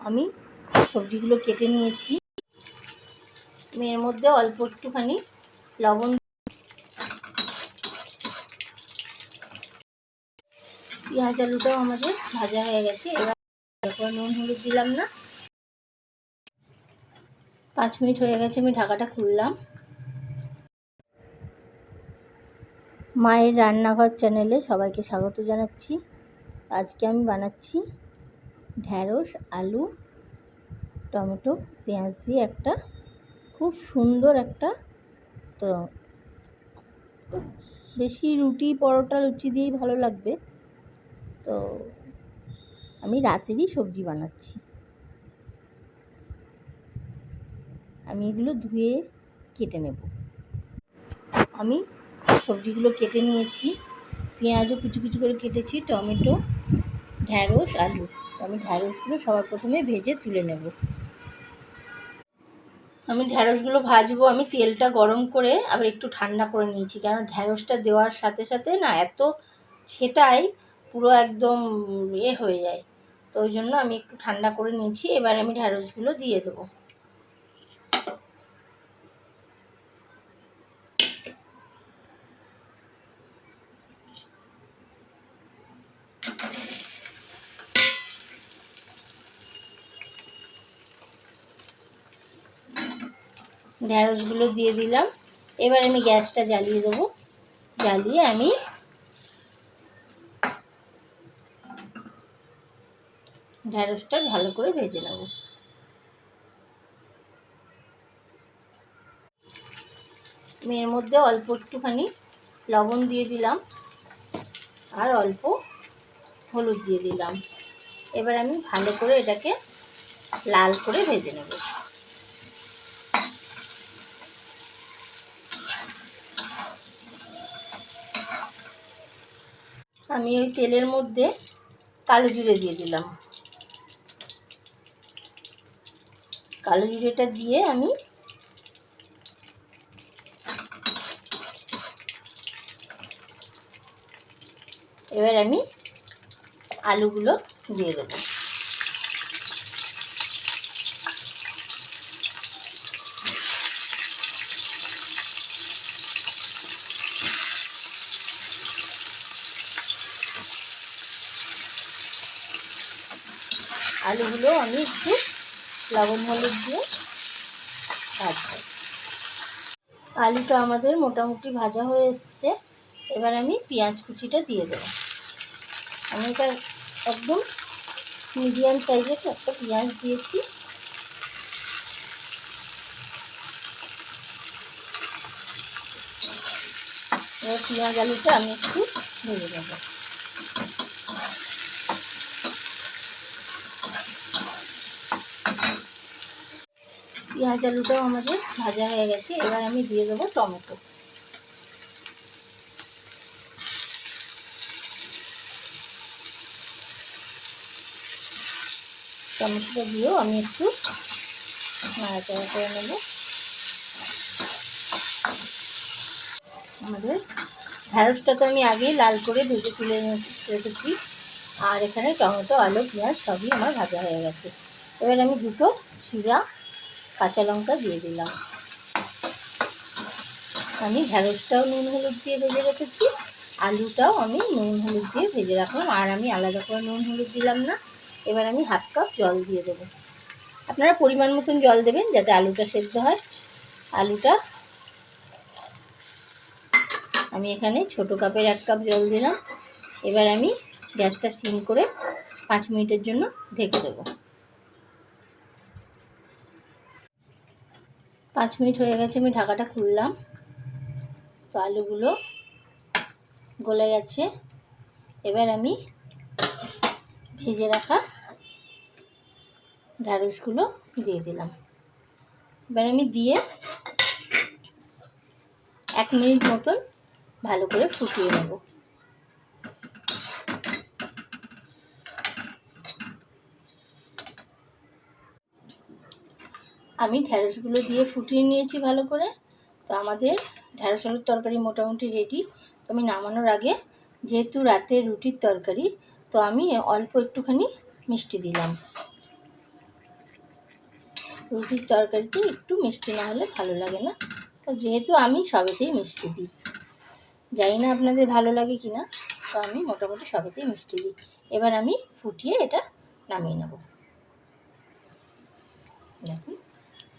আমি সবজিগুলো কেটে নিয়েছি। আমি এর মধ্যে অল্প একটুখানি লবণ, পেঁয়াজ আলুটাও আমাদের ভাজা হয়ে গেছে। এবার নুন হলুদ দিলাম না। 5 মিনিট হয়ে গেছে, আমি ঢাকাটা খুললাম। মায়ের রান্নাঘর চ্যানেলে সবাইকে স্বাগত জানাচ্ছি। আজকে আমি বানাচ্ছি ঢ্যাঁড়স, আলু, টমেটো, পেঁয়াজ দিয়ে একটা খুব সুন্দর একটা, তো বেশি রুটি পরোটা লুচি দিয়েই ভালো লাগবে। তো আমি রাতেরই সবজি বানাচ্ছি। আমি এগুলো ধুয়ে কেটে নেব। আমি সবজিগুলো কেটে নিয়েছি, পেঁয়াজও কুচি কুচি করে কেটেছি, টমেটো, ঢ্যাঁড়স, আলু। আমি ঢ্যাঁড়সগুলো সবার প্রথমে ভেজে তুলে নেব। আমি ঢ্যাঁড়সগুলো ভাজবো। আমি তেলটা গরম করে আবার একটু ঠান্ডা করে নিয়েছি, কারণ ঢ্যাঁড়সটা দেওয়ার সাথে সাথে না এত ছেটাই পুরো একদম হয়ে যায়। তো ওই জন্য আমি একটু ঠান্ডা করে নিয়েছি। এবার আমি ঢ্যাঁড়সগুলো দিয়ে দেবো। ঢ্যাঁড়সগুলো দিয়ে দিলাম। এবার আমি গ্যাসটা জ্বালিয়ে দেবো। জ্বালিয়ে আমি ঢ্যাঁড়সটা ভালো করে ভেজে নেব। আমি এর মধ্যে অল্প একটুখানি লবণ দিয়ে দিলাম আর অল্প হলুদ দিয়ে দিলাম। এবার আমি ভালো করে এটাকে লাল করে ভেজে নেব। আমি ওই তেলের মধ্যে কালো জিরে দিয়ে দিলাম। কালো জিরেটা দিয়ে আমি এবার আমি আলুগুলো দিয়ে দেবো। আলুগুলো আমি একটু লবণ হলুদ দিয়ে ভাজবো। আলুটা আমাদের মোটামুটি ভাজা হয়ে এসছে। এবার আমি পেঁয়াজ কুচিটা দিয়ে দেবো। আমি এটা একদম মিডিয়াম সাইজের একটা পেঁয়াজ দিয়েছি। এবার পেঁয়াজ আলুটা আমি একটু ভেজে নেব। পেঁয়াজ আলুটাও আমাদের ভাজা হয়ে গেছে। এবার আমি দিয়ে দেবো টমেটো। টমেটোটা দিয়েও আমি একটু নাড়াচাড়া করে নেব। আমাদের ঢ্যাঁড়সটা তো আমি আগেই লাল করে ভেজে তুলে রেখেছি, আর এখানে টমেটো, আলু, পেঁয়াজ সবই আমার ভাজা হয়ে গেছে। এবার আমি দুটো চিরা কাঁচা লঙ্কা দিয়ে দিলাম। আমি ঢ্যাঁড়সটাও নুন হলুদ দিয়ে ভেজে রেখেছি, আলুটাও আমি নুন হলুদ দিয়ে ভেজে রাখলাম, আর আমি আলাদা করে নুন হলুদ দিলাম না। এবার আমি 1/2 কাপ জল দিয়ে দেবো। আপনারা পরিমাণ মতন জল দেবেন যাতে আলুটা সেদ্ধ হয়। আলুটা আমি এখানে ছোটো কাপের 1 কাপ জল দিলাম। এবার আমি গ্যাসটা সিম করে 5 মিনিটের জন্য ঢেকে দেবো। 5 মিনিট হয়ে গেছে, আমি ঢাকাটা খুললাম। তো আলুগুলো গলে গেছে। এবার আমি ভেজে রাখা ঢ্যাঁড়সগুলো দিয়ে দিলাম। এবার আমি দিয়ে 1 মিনিট মতন ভালো করে ফুটিয়ে নেব। আমি ঢ্যাঁড়সগুলো দিয়ে ফুটিয়ে নিয়েছি ভালো করে। তো আমাদের ঢ্যাঁড়স আলুর তরকারি মোটামুটি রেডি। তো আমি নামানোর আগে, যেহেতু রাতে রুটির তরকারি, তো আমি অল্প একটুখানি মিষ্টি দিলাম। রুটির তরকারিতে একটু মিষ্টি না হলে ভালো লাগে না, তো যেহেতু আমি সবেতেই মিষ্টি দিই, জানি না আপনাদের ভালো লাগে কি না, তো আমি মোটামুটি সবেতেই মিষ্টি দিই। এবার আমি ফুটিয়ে এটা নামিয়ে নেব। দেখুন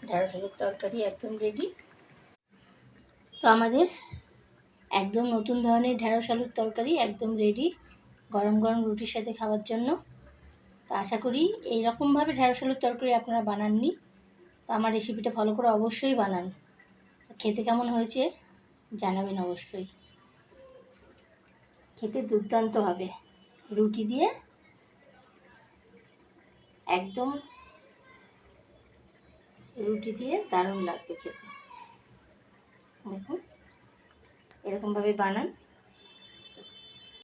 ঢ্যাঁড়স আলুর তরকারি একদম রেডি। তো আমাদের একদম নতুন ধরনের ঢ্যাঁড়স আলুর তরকারি একদম রেডি গরম গরম রুটির সাথে খাওয়ার জন্য। তো আশা করি এইরকমভাবে ঢ্যাঁড়স আলুর তরকারি আপনারা বানাননি, তো আমার রেসিপিটা ফলো করে অবশ্যই বানান। খেতে কেমন হয়েছে জানাবেন অবশ্যই। খেতে দুর্দান্ত হবে, রুটি দিয়ে একদম, রুটি দিয়ে দারুণ লাগবে খেতে। দেখুন এরকমভাবে বানান।